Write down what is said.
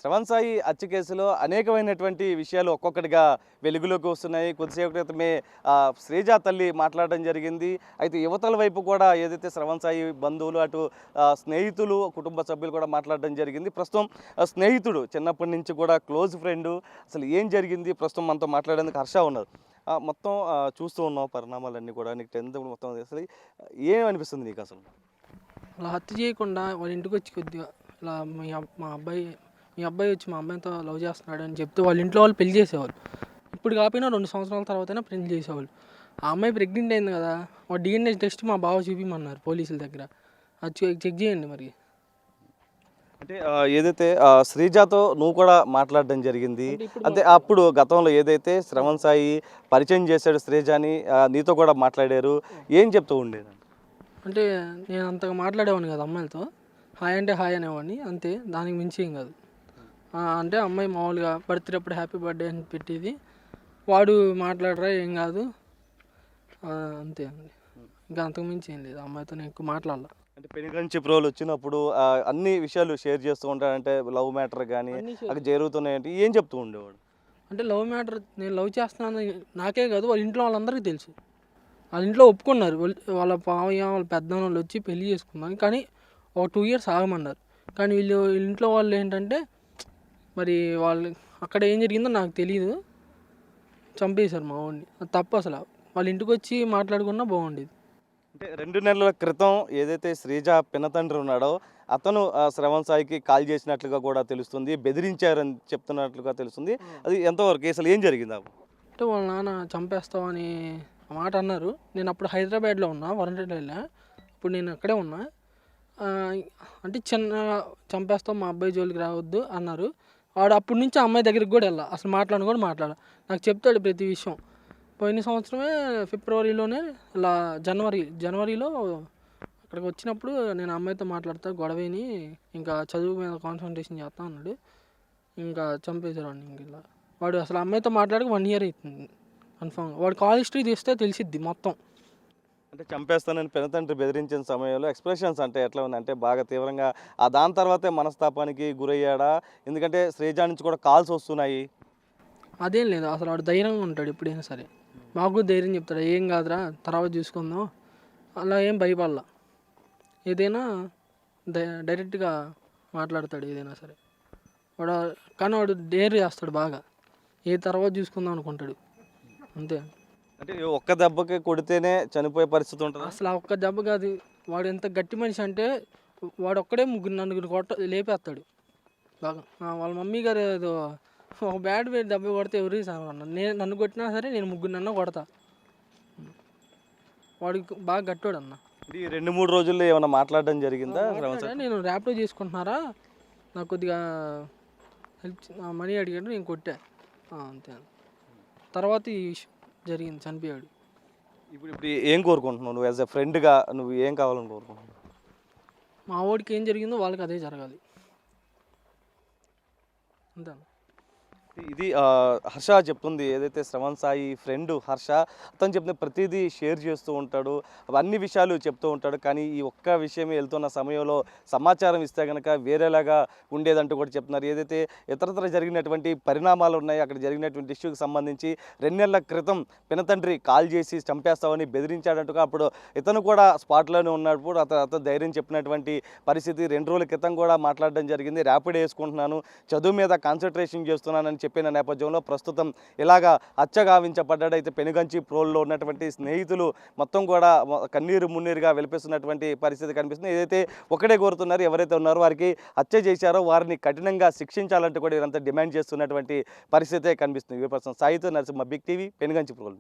శ్రవణ్ సాయి హత్య కేసులో అనేకమైనటువంటి విషయాలు ఒక్కొక్కటిగా వెలుగులోకి వస్తున్నాయి. కొద్దిసేపు క్రితమే శ్రీజ తల్లి మాట్లాడడం జరిగింది. అయితే యువతల వైపు కూడా ఏదైతే శ్రవణ్ సాయి బంధువులు అటు స్నేహితులు కుటుంబ సభ్యులు కూడా మాట్లాడడం జరిగింది. ప్రస్తుతం స్నేహితుడు చిన్నప్పటి నుంచి కూడా క్లోజ్ ఫ్రెండ్ అసలు ఏం జరిగింది ప్రస్తుతం మనతో మాట్లాడేందుకు హర్ష ఉన్నారు. మొత్తం చూస్తూ ఉన్నాం పరిణామాలన్నీ కూడా. నీకు 10th మొత్తం అసలు ఏమనిపిస్తుంది నీకు అసలు? అలా హత్య చేయకుండా వాళ్ళ ఇంటికి వచ్చి కొద్దిగా ఇలా మీ అబ్బాయి వచ్చి మా అమ్మాయితో లవ్ చేస్తున్నాడు అని చెప్తే వాళ్ళ ఇంట్లో వాళ్ళు పెళ్లి చేసేవాళ్ళు. ఇప్పుడు కాకపోయినా 2 సంవత్సరాల తర్వాతైనా పెళ్లి చేసేవాళ్ళు. ఆ అమ్మాయి ప్రెగ్నెంట్ అయింది కదా, ఒక DNA టెస్ట్ మా బావ చూపించమన్నారు పోలీసుల దగ్గర. అది చెక్ చేయండి మరి. అంటే ఏదైతే శ్రీజాతో నువ్వు కూడా మాట్లాడడం జరిగింది. అంటే అప్పుడు గతంలో ఏదైతే శ్రవణ్ సాయి పరిచయం చేశాడు శ్రీజాని, నీతో కూడా మాట్లాడారు. ఏం చెప్తూ ఉండేది? అంటే నేను అంతగా మాట్లాడేవాడిని కదా అమ్మాయిలతో. హాయ్ అంటే హాయ్ అనేవాడిని అంతే, దానికి మించి ఏం కాదు. అంటే అమ్మాయి మామూలుగా బర్త్డే అప్పుడు హ్యాపీ బర్త్డే అని పెట్టేది. వాడు మాట్లాడరా ఏం కాదు అంతే అండి. ఇంకా అంతకు మించి ఏం లేదు. అమ్మాయితో నేను ఎక్కువ మాట్లాడాల. అంటే పెనుగంచి ప్రోలు వచ్చినప్పుడు అన్ని విషయాలు షేర్ చేస్తూ ఉంటాడంటే లవ్ మ్యాటర్ కానీ అక్కడ జరుగుతున్నాయంటే ఏం చెప్తూ ఉండేవాడు? అంటే లవ్ మ్యాటర్ నేను లవ్ చేస్తున్నాను నాకే కాదు వాళ్ళ ఇంట్లో వాళ్ళందరికీ తెలుసు. వాళ్ళ ఇంట్లో ఒప్పుకున్నారు. వాళ్ళ పావయ్య వాళ్ళ పెద్దవాళ్ళు వచ్చి పెళ్లి చేసుకున్నాను కానీ ఒక 2 years ఆగమన్నారు. కానీ వీళ్ళ ఇంట్లో వాళ్ళు ఏంటంటే మరి వాళ్ళు అక్కడ ఏం జరిగిందో నాకు తెలియదు, చంపేశారు మా వాడిని. అది తప్పు అసలు. వాళ్ళ ఇంటికి వచ్చి మాట్లాడుకున్నా బాగుండేది. అంటే 2 నెలల క్రితం ఏదైతే శ్రీజ పినతండ్రి ఉన్నాడో అతను శ్రవణ్ సాయికి కాల్ చేసినట్లుగా కూడా తెలుస్తుంది, బెదిరించారని చెప్తున్నట్లుగా తెలుస్తుంది. అది ఎంతవరకు అసలు ఏం జరిగింది? అంటే వాళ్ళ నాన్న చంపేస్తామని మాట అన్నారు. నేను అప్పుడు హైదరాబాద్లో ఉన్నా, వరంగల్ వెళ్ళా. ఇప్పుడు నేను అక్కడే ఉన్నా. అంటే చిన్న చంపేస్తాం మా అబ్బాయి జోలికి రావద్దు అన్నారు. వాడు అప్పటి నుంచి అమ్మాయి దగ్గరికి కూడా వెళ్ళా, అసలు మాట్లాడను కూడా మాట్లాడ. నాకు చెప్తాడు ప్రతి విషయం. పోయిన సంవత్సరమే ఫిబ్రవరిలోనే ఇలా జనవరిలో అక్కడికి వచ్చినప్పుడు నేను అమ్మాయితో మాట్లాడతా గొడవని, ఇంకా చదువు మీద కాన్సన్ట్రేషన్ చేస్తా అన్నాడు. ఇంకా చంపేశాడు వాడిని. ఇంక ఇలా వాడు అసలు అమ్మాయితో మాట్లాడక 1 year అవుతుంది కన్ఫామ్గా. వాడు కాల్ హిస్టరీ తీస్తే తెలిసిద్ది మొత్తం. అంటే చంపేస్తానని పెనతండ్రి బెదిరించిన సమయంలో ఎక్స్ప్రెషన్స్ అంటే ఎట్లా ఉంది? అంటే బాగా తీవ్రంగా దాని తర్వాతే మనస్తాపానికి గురయ్యాడా? ఎందుకంటే శ్రీజ నుంచి కూడా కాల్స్ వస్తున్నాయి. అదేం లేదు, అసలు వాడు ధైర్యంగా ఉంటాడు ఎప్పుడైనా సరే. మాకు ధైర్యం చెప్తాడు, ఏం కాదురా తర్వాత చూసుకుందాం అలా. ఏం భయపడలా. ఏదైనా డైరెక్ట్గా మాట్లాడతాడు ఏదైనా సరే. కానీ వాడు డేర్ చేస్తాడు బాగా. ఏ తర్వాత చూసుకుందాం అనుకుంటాడు అంతే. అంటే ఒక్క దెబ్బకి కొడితేనే చనిపోయే పరిస్థితి ఉంటుంది అసలు. ఆ ఒక్క దెబ్బ కాదు, వాడు ఎంత గట్టి మనిషి అంటే వాడు ఒక్కడే 3-4 లేపేస్తాడు బాగా. వాళ్ళ మమ్మీ గారు ఏదో ఒక బ్యాట్ దెబ్బ కొడితే ఎవరికి సాగమన్నా, నన్ను కొట్టినా సరే నేను 3 కొడతా. వాడికి బాగా గట్టోడు అన్న. ఈ 2-3 రోజుల్లో ఏమైనా మాట్లాడడం జరిగిందా? నేను ర్యాపిడో చేసుకుంటున్నారా, నాకు కొద్దిగా హెల్ప్ మనీ అడిగాడు, నేను కొట్టా అంతే. తర్వాత ఈ విషయం జరిగింది, చనిపోయాడు. ఇప్పుడు ఏం కోరుకుంటున్నావు నువ్వు యాజ్ ఎ ఫ్రెండ్గా? నువ్వు ఏం కావాలని కోరుకుంటున్నావు? మా వాడికి ఏం జరిగిందో వాళ్ళకి అదే జరగాలి అంతే. ఇది హర్ష చెప్తుంది. ఏదైతే శ్రవణ్ సాయి ఫ్రెండ్ హర్ష, అతను చెప్తున్న ప్రతిదీ షేర్ చేస్తూ ఉంటాడు, అన్ని విషయాలు చెప్తూ ఉంటాడు. కానీ ఈ ఒక్క విషయమే వెళ్తున్న సమయంలో సమాచారం ఇస్తే కనుక వేరేలాగా ఉండేదంటూ కూడా చెప్తున్నారు. ఏదైతే ఇతరత్ర జరిగినటువంటి పరిణామాలు ఉన్నాయి, అక్కడ జరిగినటువంటి ఇష్యూకి సంబంధించి 2 నెలల క్రితం పినతండ్రి కాల్ చేసి చంపేస్తామని బెదిరించాడంటూ. అప్పుడు ఇతను కూడా స్పాట్లోనే ఉన్నప్పుడు అతను ధైర్యం చెప్పినటువంటి పరిస్థితి. 2 రోజుల క్రితం కూడా మాట్లాడడం జరిగింది. ర్యాపిడ్ వేసుకుంటున్నాను, చదువు మీద కాన్సన్ట్రేషన్ చేస్తున్నానని చెప్పిన నేపథ్యంలో ప్రస్తుతం ఇలాగా హత్యగావించబడ్డాడు. అయితే పెనుగంచి ప్రోల్లో ఉన్నటువంటి స్నేహితులు మొత్తం కూడా కన్నీరు మున్నీరుగా వెలిపిస్తున్నటువంటి పరిస్థితి కనిపిస్తుంది. ఏదైతే ఒకటే కోరుతున్నారు, ఎవరైతే ఉన్నారో వారికి హత్య చేశారో వారిని కఠినంగా శిక్షించాలంటూ కూడా వీరంతా డిమాండ్ చేస్తున్నటువంటి పరిస్థితే కనిపిస్తుంది. సాయితో నరసింహ, బిగ్ టీవీ, పెనుగంచి ప్రోల్.